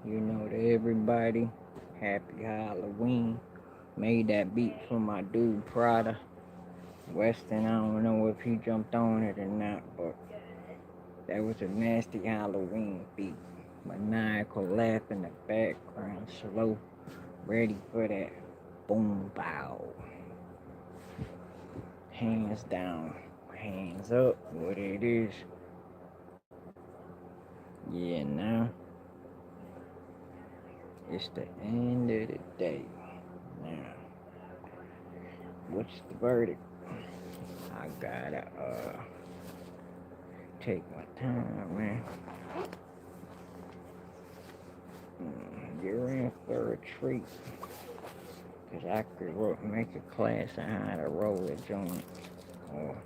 You know, to everybody, happy Halloween. Made that beat for my dude Prada. Weston, I don't know if he jumped on it or not, but that was a nasty Halloween beat. Maniacal laugh in the background, slow, ready for that boom bow. Hands down, hands up, what it is. Yeah, now it's the end of the day. Now, what's the verdict? I gotta take my time, man. You're in for a treat. Cause I could make a class on how to roll a joint. Or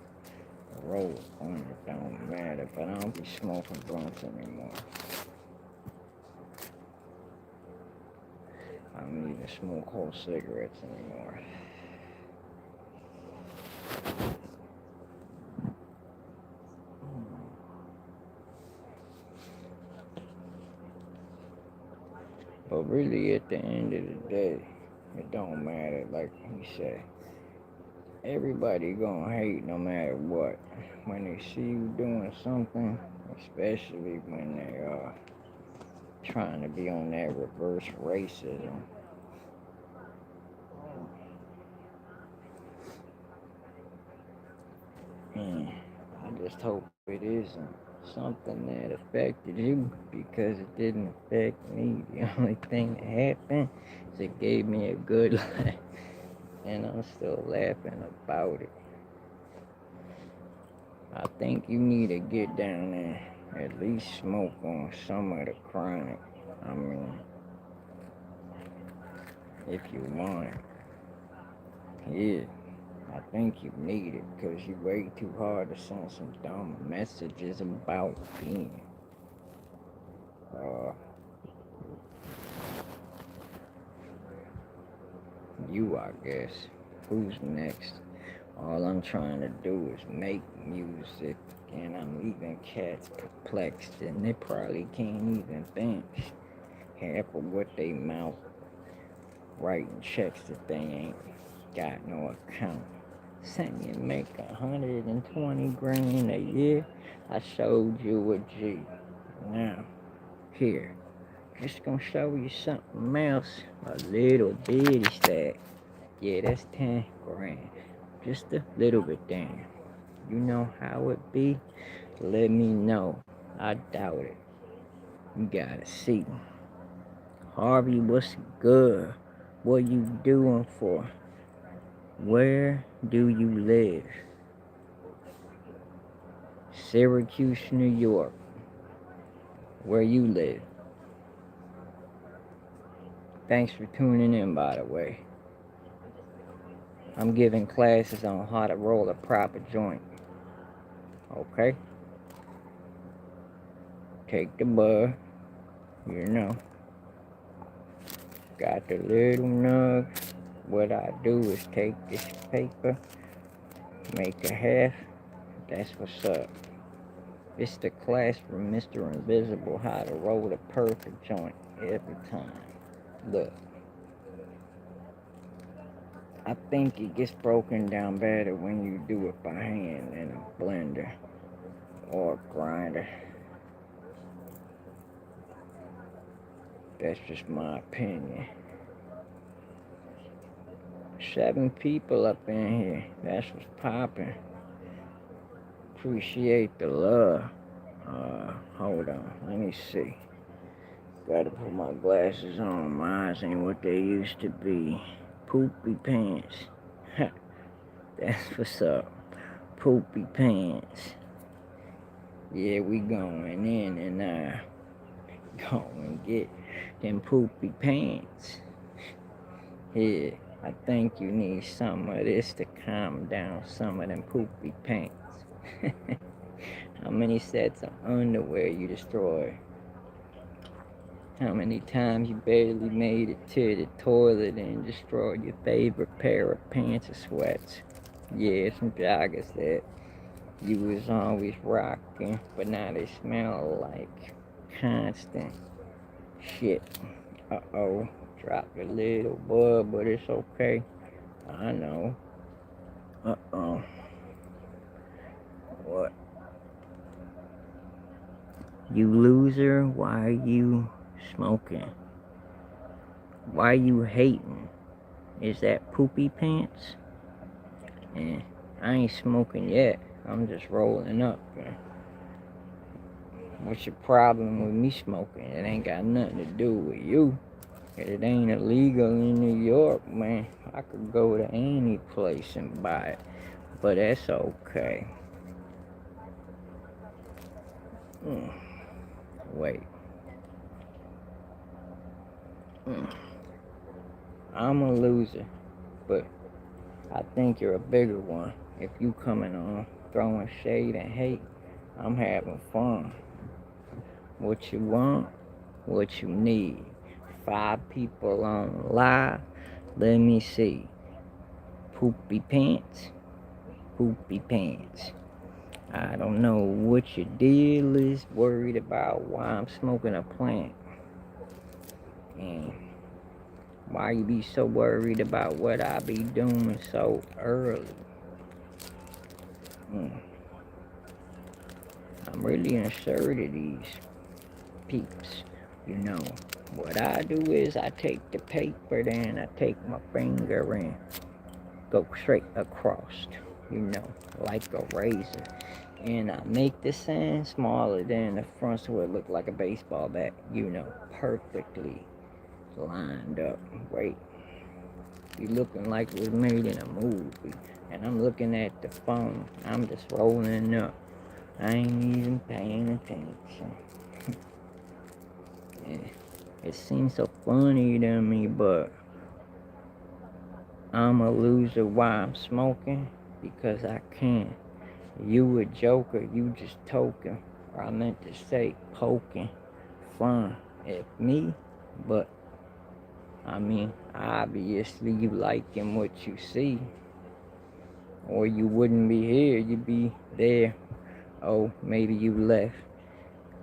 roll on it, don't matter. But I don't be smoking blunts anymore. I don't even smoke whole cigarettes anymore. But really, at the end of the day, it don't matter. Like he said, everybody gonna hate no matter what. When they see you doing something, especially when they are trying to be on that reverse racism. And I just hope it isn't something that affected you because it didn't affect me. The only thing that happened is it gave me a good life. And I'm still laughing about it. I think you need to get down there, at least smoke on some of the chronic. I mean, if you want it. Yeah, I think you need it because you way too hard to send some dumb messages about being. Uh, you, I guess. Who's next? All I'm trying to do is make music, and I'm leaving cats perplexed, and they probably can't even think half of what they mouth writing checks that they ain't got no account. Send you make 120 grand a year. I showed you a G. Now, here, just gonna show you something else. A little bitty stack. Yeah, that's 10 grand. Just a little bit down. You know how it be? Let me know. I doubt it. You gotta see. Harvey, what's good? What you doing for? Where do you live? Syracuse, New York. Where you live. Thanks for tuning in, by the way. I'm giving classes on how to roll a proper joint. Okay? Take the bud. You know. Got the little nug. What I do is take this paper, make a half. That's what's up. It's the class from Mr.Invzabill, how to roll the perfect joint every time. Look. I think it gets broken down better when you do it by hand in a blender or a grinder. That's just my opinion. 7 people up in here. That's what's popping. Appreciate the love. Hold on. Let me see. Gotta put my glasses on. My eyes ain't what they used to be. Poopy pants. That's what's up. Poopy pants. Yeah, we going in and go and get them poopy pants. Yeah, I think you need some of this to calm down some of them poopy pants. How many sets of underwear you destroyed? How many times you barely made it to the toilet and destroyed your favorite pair of pants or sweats? Yeah, some joggers that you was always rocking, but now they smell like constant Shit. Uh-oh. Dropped a little bud, but it's okay. I know. Uh-oh. What? You loser, why you smoking? Why you hating? Is that poopy pants? And I ain't smoking yet. I'm just rolling up. What's your problem with me smoking? It ain't got nothing to do with you. It ain't illegal in New York, man. I could go to any place and buy it. But that's okay. Wait. I'm a loser, but I think you're a bigger one. If you coming on throwing shade and hate, I'm having fun. What you want, what you need. 5 people on live. Let me see. Poopy pants. Poopy pants. I don't know what your deal is. Worried about why I'm smoking a plant. And why you be so worried about what I be doing so early? I'm really unsure of these peeps. You know, what I do is I take the paper, then I take my finger and go straight across, you know, like a razor. And I make the sand smaller than the front so it look like a baseball bat, you know, perfectly lined up. Wait, you looking like it was made in a movie. And I'm looking at the phone. I'm just rolling up. I ain't even paying attention. It seems so funny to me, but I'm a loser. Why I'm smoking? Because I can. You a joker, you just token. Or I meant to say poking fun at me, but I mean, obviously you liking what you see. Or you wouldn't be here, you'd be there. Oh, maybe you left.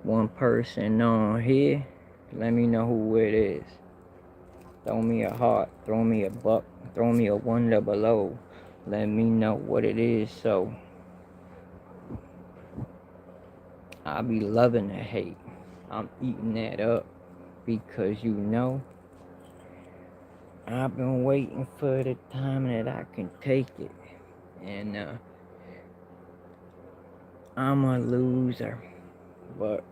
One person on here, let me know who it is. Throw me a heart, throw me a buck, throw me a wonder below. Let me know what it is, so I be loving the hate. I'm eating that up because you know I've been waiting for the time that I can take it. And I'm a loser. But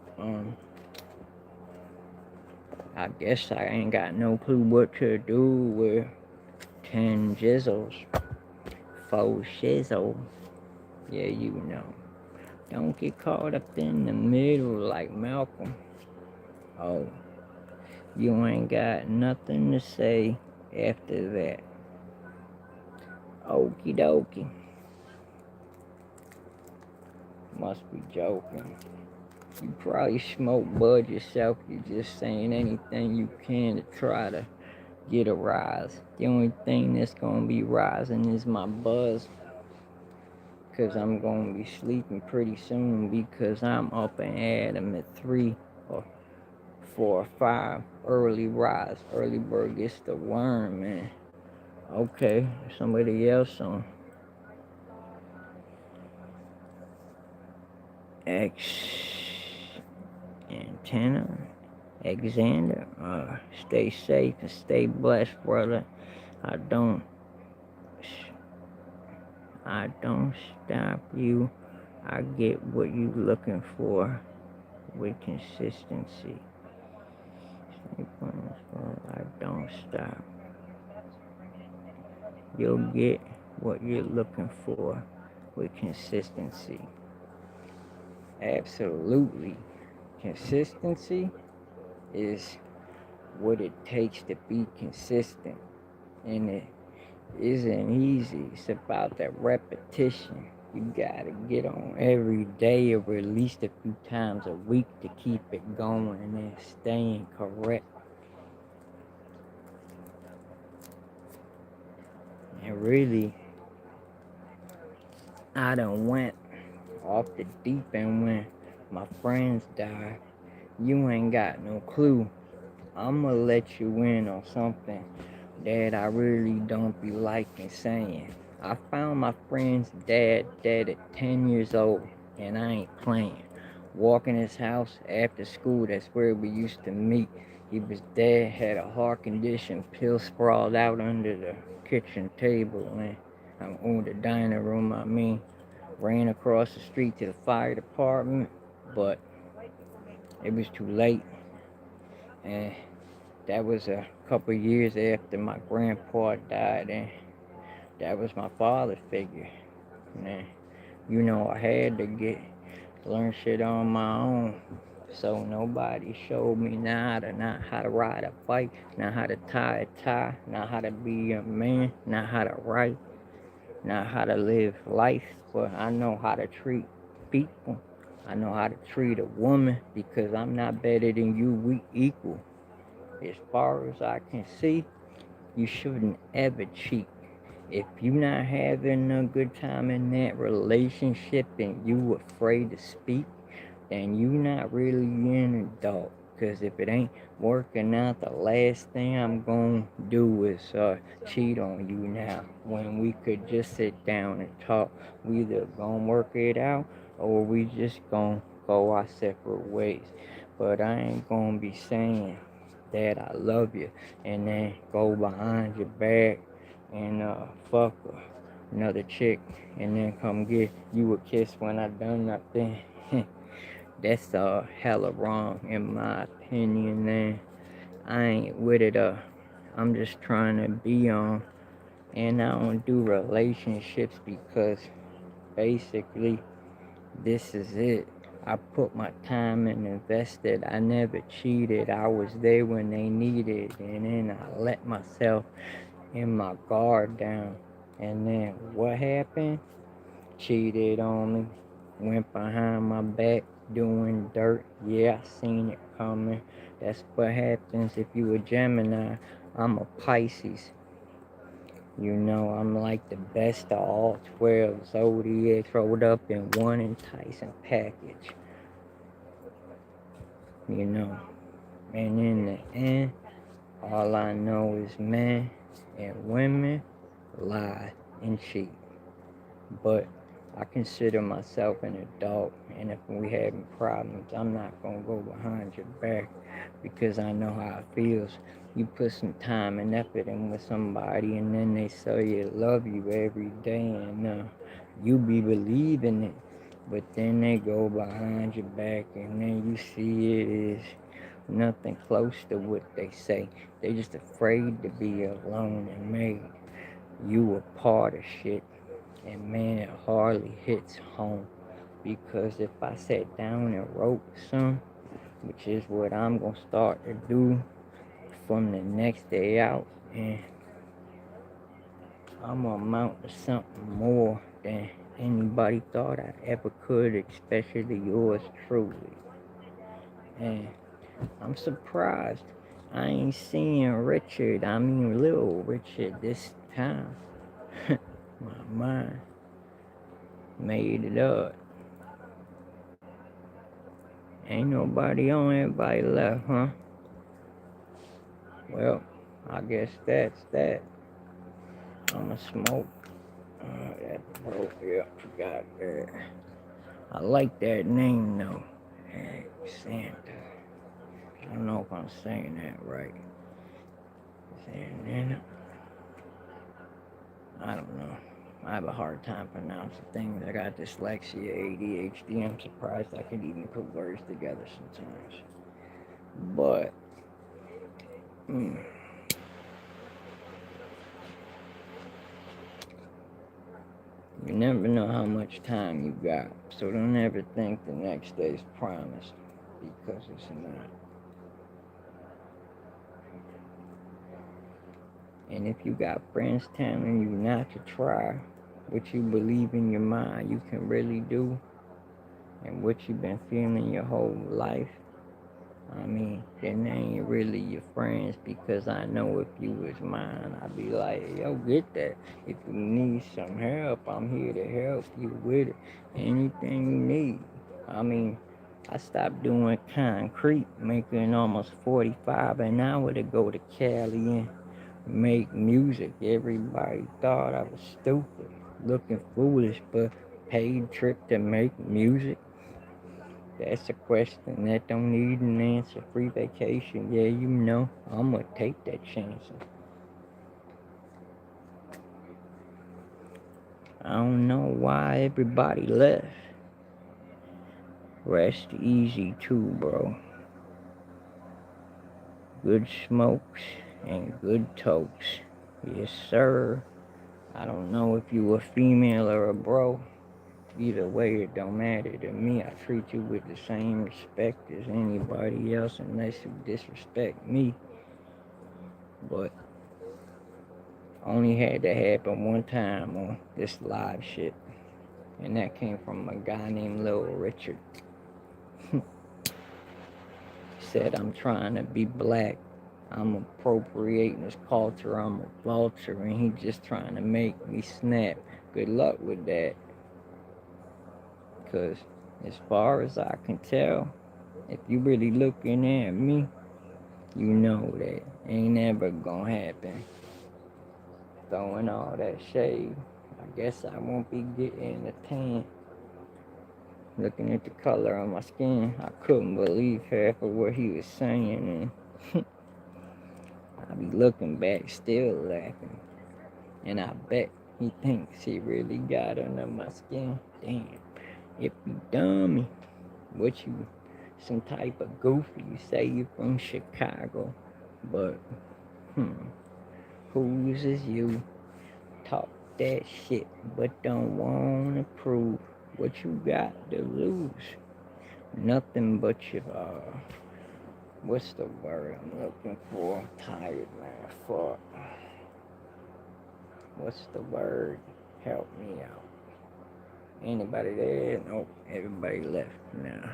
I guess I ain't got no clue what to do with 10 jizzles. 4 shizzle. Yeah, you know. Don't get caught up in the middle like Malcolm. Oh, you ain't got nothing to say after that. Okie dokie. Must be joking. You probably smoke bud yourself. You're just saying anything you can to try to get a rise. The only thing that's gonna be rising is my buzz. Cause I'm gonna be sleeping pretty soon because I'm up and at 'em at 3 or 4 or 5. Early rise. Early bird gets the worm, man. Okay, somebody else on X antenna. Alexander, stay safe and stay blessed, brother. I don't stop you. I get what you looking for with consistency. I don't stop. You'll get what you're looking for with consistency. Absolutely. Consistency is what it takes to be consistent. And it isn't easy. It's about that repetition. You gotta get on every day or at least a few times a week to keep it going and staying correct. And really, I done went off the deep end when my friends died. You ain't got no clue. I'ma let you in on something that I really don't be liking saying. I found my friend's dad dead at 10 years old, and I ain't playing. Walking his house after school, that's where we used to meet. He was dead, had a heart condition, pills sprawled out under the kitchen table, and I'm on the dining room, I mean. Ran across the street to the fire department, but it was too late, and that was a couple years after my grandpa died, and that was my father figure. And I had to learn shit on my own. So nobody showed me not how to ride a bike, not how to tie a tie, not how to be a man, not how to write, not how to live life, but I know how to treat people. I know how to treat a woman because I'm not better than you. We equal. As far as I can see, you shouldn't ever cheat. If you not having a good time in that relationship and you afraid to speak, then you not really an adult. Cause if it ain't working out, the last thing I'm gonna do is cheat on you now. When we could just sit down and talk, we either gonna work it out or we just gonna go our separate ways. But I ain't gonna be saying that I love you and then go behind your back and fuck another chick and then come get you a kiss when I done nothing. That's hella wrong in my opinion, and I ain't with it. I'm just trying to be on, and I don't do relationships because basically this is it. I put my time and invested. I never cheated. I was there when they needed, and then I let myself in my guard down. And then what happened? Cheated on me, went behind my back doing dirt. Yeah, I seen it coming. That's what happens if you a Gemini. I'm a Pisces. I'm like the best of all 12 zodiacs rolled up in one enticing package. You know, and in the end, all I know is men and women lie and cheat. But I consider myself an adult, and if we having problems, I'm not gonna go behind your back because I know how it feels. You put some time and effort in with somebody, and then they say you love you every day, and you be believing it, but then they go behind your back, and then you see it is nothing close to what they say. They just afraid to be alone and make you a part of shit. And man, it hardly hits home because if I sat down and wrote some, which is what I'm gonna start to do from the next day out, and I'm gonna amount to something more than anybody thought I ever could, especially yours truly. And I'm surprised I ain't seeing little Richard this time. My mind made it up. Ain't nobody on, everybody left, huh? Well, I guess that's that. I'ma smoke. Yeah, I forgot that. I like that name though. Hey, Santa. I don't know if I'm saying that right. Santa. I don't know. I have a hard time pronouncing things. I got dyslexia, ADHD. I'm surprised I can even put words together sometimes. But, you never know how much time you got. So don't ever think the next day's promised because it's not. And if you got friends telling you not to try what you believe in your mind you can really do and what you've been feeling your whole life, then they ain't really your friends because I know if you was mine, I'd be like, yo, get that. If you need some help, I'm here to help you with it. Anything you need. I stopped doing concrete, making almost 45 an hour to go to Cali and make music. Everybody thought I was stupid, looking foolish, but paid trip to make music. That's a question that don't need an answer. Free vacation, yeah, you know, I'ma take that chance. I don't know why everybody left. Rest easy too, bro. Good smokes and good tokes. Yes, sir. I don't know if you a female or a bro. Either way, it don't matter to me. I treat you with the same respect as anybody else unless you disrespect me. But only had to happen one time on this live shit. And that came from a guy named Lil Richard. Said I'm trying to be black. I'm appropriating his culture. I'm a vulture. And he just trying to make me snap. Good luck with that. Because as far as I can tell, if you really looking at me, you know that ain't ever gonna happen. Throwing all that shade, I guess I won't be getting a tan. Looking at the color of my skin, I couldn't believe half of what he was saying, and I be looking back, still laughing. And I bet he thinks he really got under my skin. Damn, if you dummy, what you, some type of goofy, you say you from Chicago, but whose is you? Talk that shit, but don't wanna prove what you got to lose. Nothing but your, what's the word I'm looking for? I'm tired, man. Fuck. What's the word? Help me out. Anybody there? Nope. Everybody left now.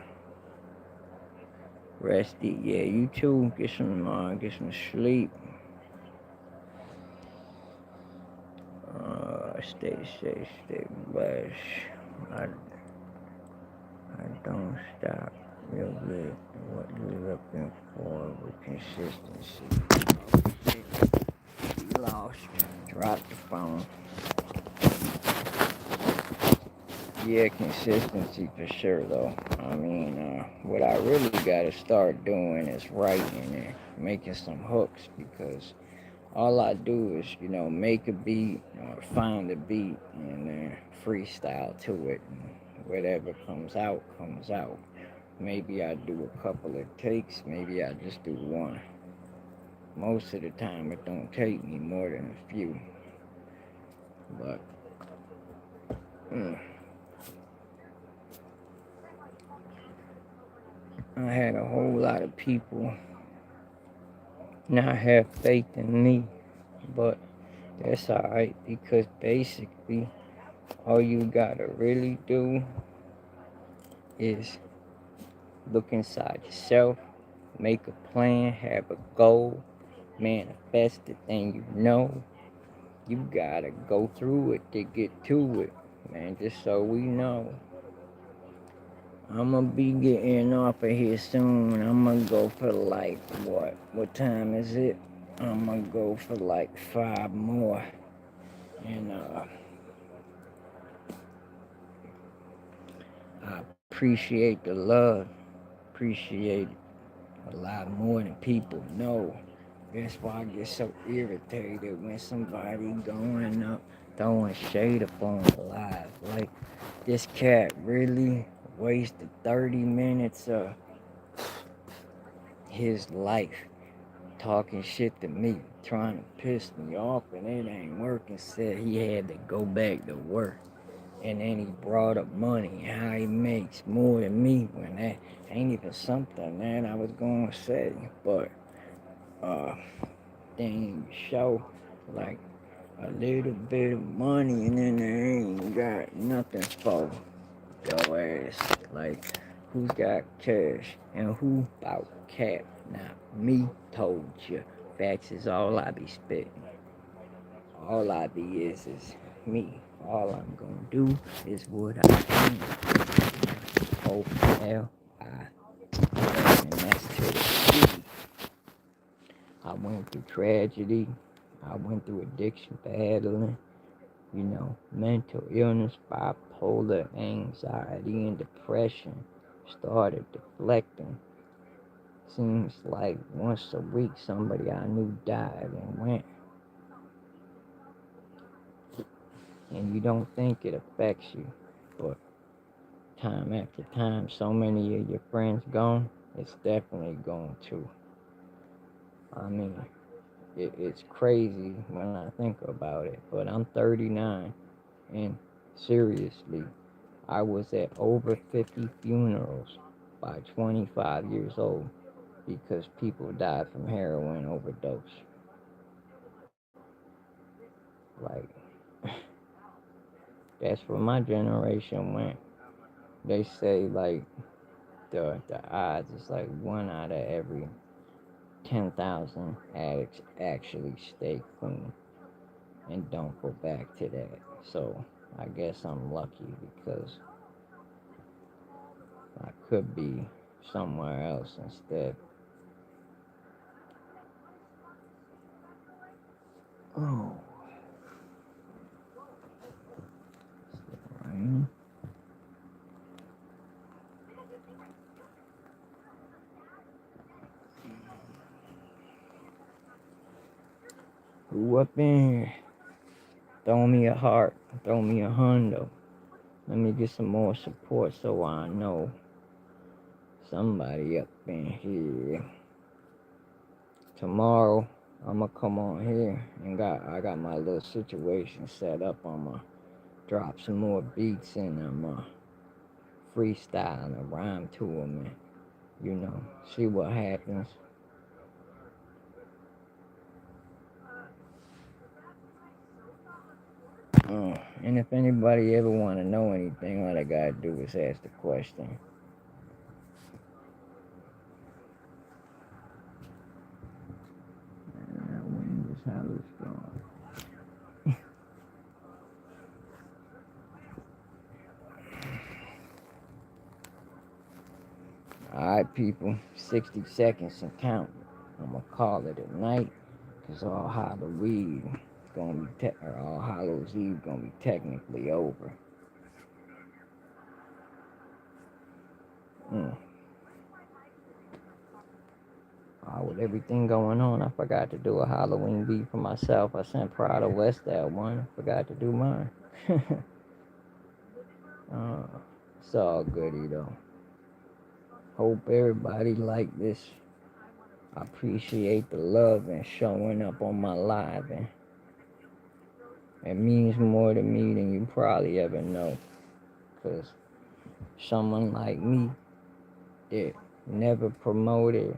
Resty, yeah, you too. Get some sleep. Stay blessed. I don't stop. Real good. What you looking for with consistency? You lost. Drop the phone. Yeah, consistency for sure though. I mean, what I really gotta start doing is writing and making some hooks, because all I do is, make a beat or find a beat and then freestyle to it. And whatever comes out, comes out. Maybe I do a couple of takes, maybe I just do one. Most of the time it don't take me more than a few. But, I had a whole lot of people not have faith in me, but that's alright, because basically all you gotta really do is look inside yourself, make a plan, have a goal, manifest the thing you know. You gotta go through it to get to it, man, just so we know. I'm gonna be getting off of here soon. I'm gonna go for like, what time is it? I'm gonna go for like 5 more. And I appreciate the love. Appreciate it a lot more than people know. That's why I get so irritated when somebody going up throwing shade up on live. Like, this cat really wasted 30 minutes of his life talking shit to me, trying to piss me off, and it ain't working. Said he had to go back to work. And then he brought up money, how he makes more than me, when that ain't even something, man, I was gonna say. But, they show like a little bit of money, and then they ain't got nothing for your ass. Like, who's got cash and who bought cap? Not me, told you. Facts is all I be spitting. All I be is me. All I'm gonna do is what I can. Hope, And that's to the T. I went through tragedy. I went through addiction battling, mental illness, bipolar, anxiety, and depression. Started deflecting. Seems like once a week somebody I knew died and went. And you don't think it affects you, but time after time, so many of your friends gone, it's definitely going to. I mean, it's crazy when I think about it, but I'm 39, and seriously, I was at over 50 funerals by 25 years old because people died from heroin overdose. Like, that's where my generation went. They say, like, the odds is like 1 out of every 10,000 addicts actually stay clean and don't go back to that. So I guess I'm lucky because I could be somewhere else instead. Oh, right. Who up in here? Throw me a heart. Throw me a hundo. Let me get some more support so I know somebody up in here. Tomorrow, I'ma come on here and I got my little situation set up. I'ma drop some more beats and I'ma freestyle and a rhyme to them and see what happens. And if anybody ever want to know anything, all they gotta do is ask the question. That wind is hella strong. Alright, people, 60 seconds and count. I'm gonna call it a night, cause all Halloween is gonna be or All Hallows Eve gonna be technically over. With everything going on, I forgot to do a Halloween beat for myself. I sent Prada West that one. Forgot to do mine. It's all goody though. Hope everybody like this. I appreciate the love and showing up on my live, and it means more to me than you probably ever know. Cause someone like me that never promoted,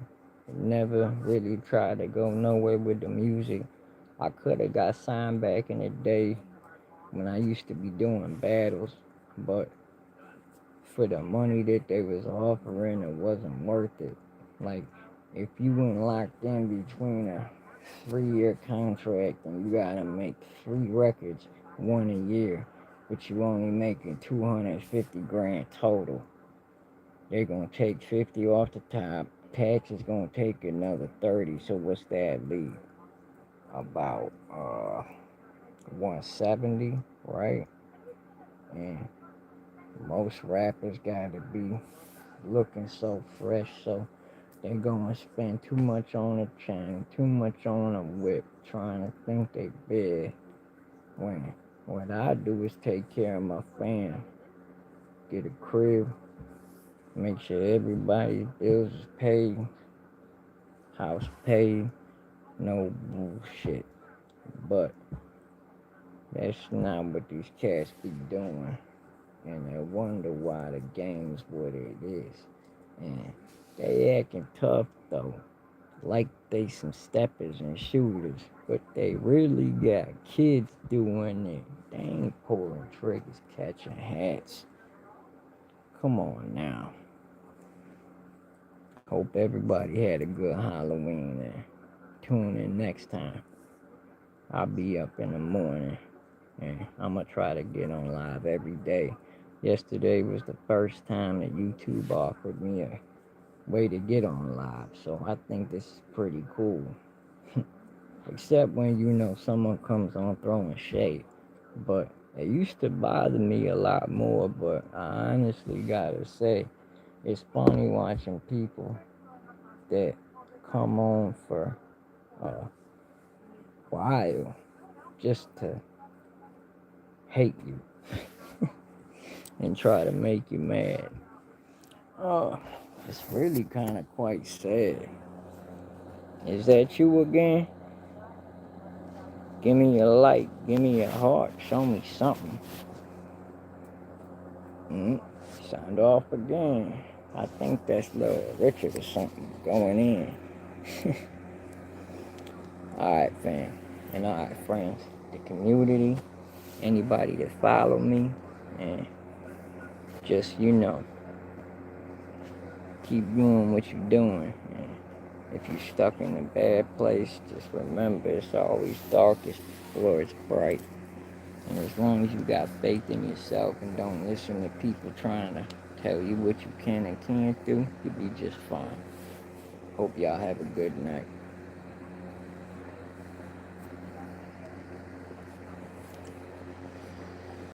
never really tried to go nowhere with the music. I could have got signed back in the day when I used to be doing battles, but for the money that they was offering, it wasn't worth it. Like, if you went locked in between a 3-year contract and you gotta make 3 records, one a year, but you only making 250 grand total, they're gonna take 50 off the top. Tax is gonna take another 30. So what's that leave? About 170, right? And most rappers gotta be looking so fresh, so they're gonna spend too much on a chain, too much on a whip, trying to think they big. When what I do is take care of my fam, get a crib, make sure everybody's bills is paid, house paid, no bullshit. But that's not what these cats be doing. And I wonder why the game's what it is. And they acting tough though, like they some steppers and shooters, but they really got kids doing it. They ain't pulling triggers, catching hats. Come on now. Hope everybody had a good Halloween and tune in next time. I'll be up in the morning and I'm gonna try to get on live every day. Yesterday was the first time that YouTube offered me a way to get on live. So I think this is pretty cool. Except when someone comes on throwing shade. But it used to bother me a lot more. But I honestly gotta say, it's funny watching people that come on for a while just to hate you and try to make you mad. Oh, it's really kind of quite sad. Is that you again? Give me a like, give me a heart, show me something. Signed off again. I think that's Little Richard or something going in. Alright, fam. And alright, friends. The community. Anybody that follow me. And just, keep doing what you're doing. And if you're stuck in a bad place, just remember it's always darkest before it's bright. And as long as you got faith in yourself and don't listen to people trying to tell you what you can and can't do, you'll be just fine. Hope y'all have a good night.